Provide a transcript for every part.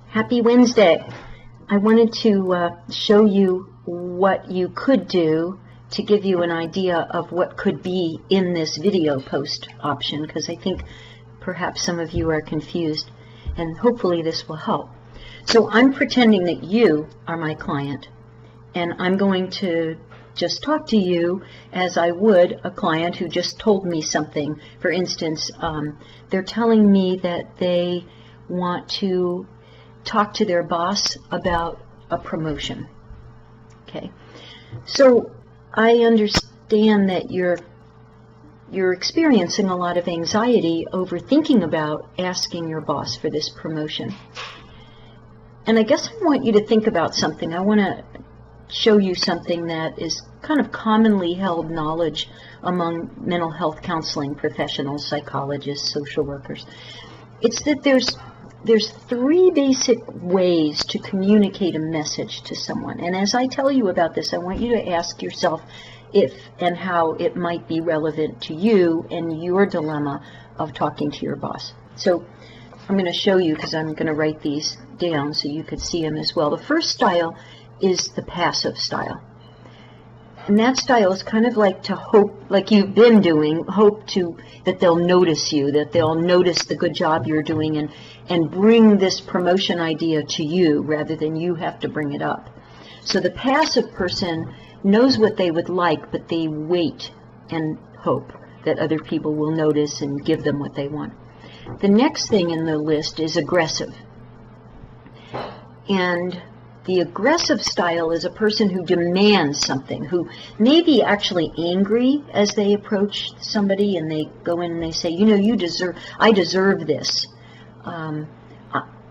Happy Wednesday. I wanted to show you what you could do to give you an idea of what could be in this video post option, because I think perhaps some of you are confused, and hopefully this will help. So I'm pretending that you are my client, and I'm going to just talk to you as I would a client who just told me something. For instance, they're telling me that they want to talk to their boss about a promotion. Okay, so I understand that you're experiencing a lot of anxiety over thinking about asking your boss for this promotion. And I guess I want you to think about something. I want to show you something that is kind of commonly held knowledge among mental health counseling professionals, psychologists, social workers. It's that there's three basic ways to communicate a message to someone. And as I tell you about this, I want you to ask yourself if and how it might be relevant to you and your dilemma of talking to your boss. So I'm going to show you, because I'm going to write these down so you could see them as well. The first style is the passive style. And that style is kind of like to hope, like you've been doing, hope to that they'll notice you, that they'll notice the good job you're doing and bring this promotion idea to you rather than you have to bring it up. So the passive person knows what they would like, but they wait and hope that other people will notice and give them what they want. The next thing in the list is aggressive. And the aggressive style is a person who demands something, who may be actually angry as they approach somebody, and they go in and they say, you know, I deserve this.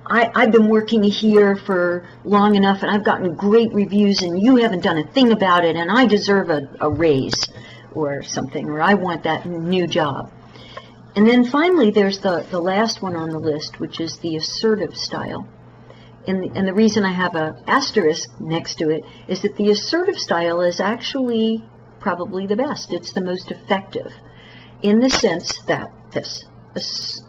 I've been working here for long enough, and I've gotten great reviews, and you haven't done a thing about it, and I deserve a raise or something, or I want that new job. And then finally, there's the last one on the list, which is the assertive style. And the reason I have an asterisk next to it is that the assertive style is actually probably the best. It's the most effective in the sense that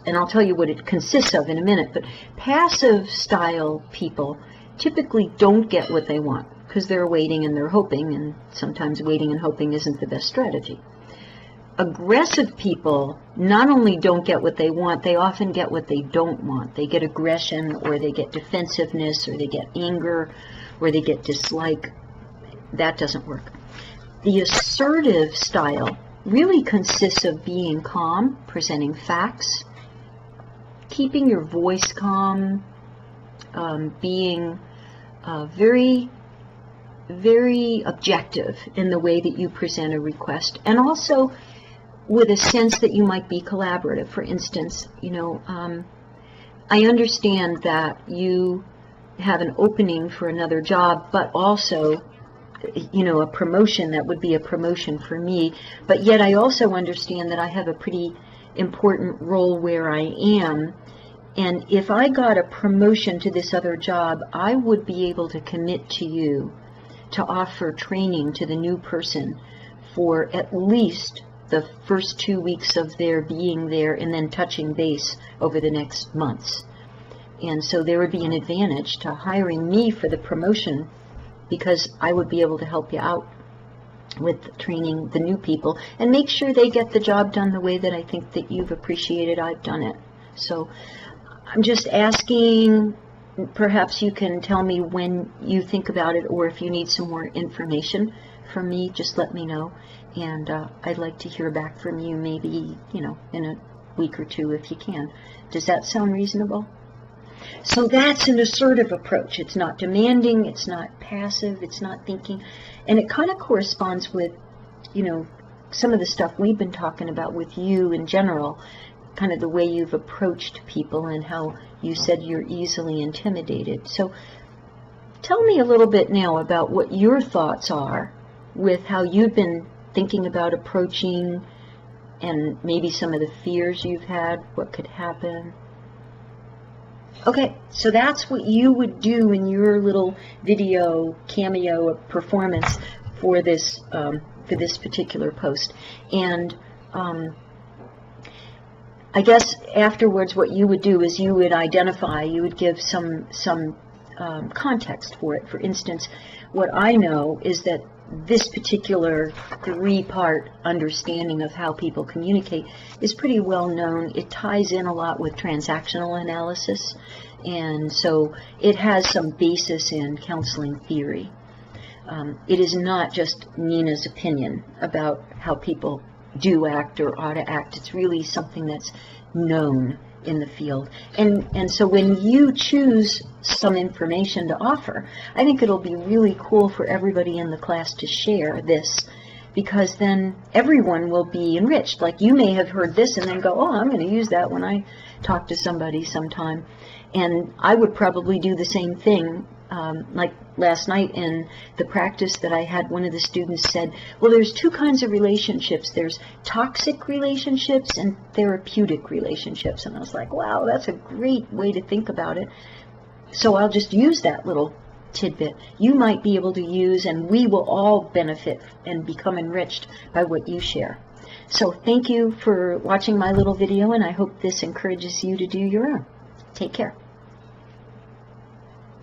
and I'll tell you what it consists of in a minute, but passive style people typically don't get what they want because they're waiting and they're hoping, and sometimes waiting and hoping isn't the best strategy. Aggressive people not only don't get what they want, they often get what they don't want. They get aggression, or they get defensiveness, or they get anger, or they get dislike. That doesn't work. The assertive style really consists of being calm, presenting facts, keeping your voice calm, being very, very objective in the way that you present a request, and also with a sense that you might be collaborative. For instance, I understand that you have an opening for another job, but also, a promotion that would be a promotion for me. But yet I also understand that I have a pretty important role where I am. And if I got a promotion to this other job, I would be able to commit to you to offer training to the new person for at least the first 2 weeks of their being there, and then touching base over the next months. And so there would be an advantage to hiring me for the promotion, because I would be able to help you out with training the new people and make sure they get the job done the way that I think that you've appreciated I've done it. So I'm just asking, perhaps you can tell me when you think about it, or if you need some more information from me, just let me know. And I'd like to hear back from you, maybe, in a week or two if you can. Does that sound reasonable? So that's an assertive approach. It's not demanding, it's not passive, it's not thinking. And it kind of corresponds with, some of the stuff we've been talking about with you in general, kind of the way you've approached people and how you said you're easily intimidated. So tell me a little bit now about what your thoughts are with how you've been thinking about approaching, and maybe some of the fears you've had, what could happen. Okay, so that's what you would do in your little video cameo performance for this particular post. And I guess afterwards what you would do is you would identify, you would give some context for it. For instance, what I know is that this particular three-part understanding of how people communicate is pretty well known. It ties in a lot with transactional analysis, and so it has some basis in counseling theory. It is not just Nina's opinion about how people do act or ought to act. It's really something that's known in the field. And so when you choose some information to offer, I think it'll be really cool for everybody in the class to share this, because then everyone will be enriched. Like, you may have heard this and then go, oh, I'm going to use that when I talk to somebody sometime. And I would probably do the same thing. Like last night in the practice that I had, one of the students said, well, there's two kinds of relationships. There's toxic relationships and therapeutic relationships. And I was like, wow, that's a great way to think about it. So I'll just use that little tidbit. You might be able to use, and we will all benefit and become enriched by what you share. So thank you for watching my little video, and I hope this encourages you to do your own. Take care.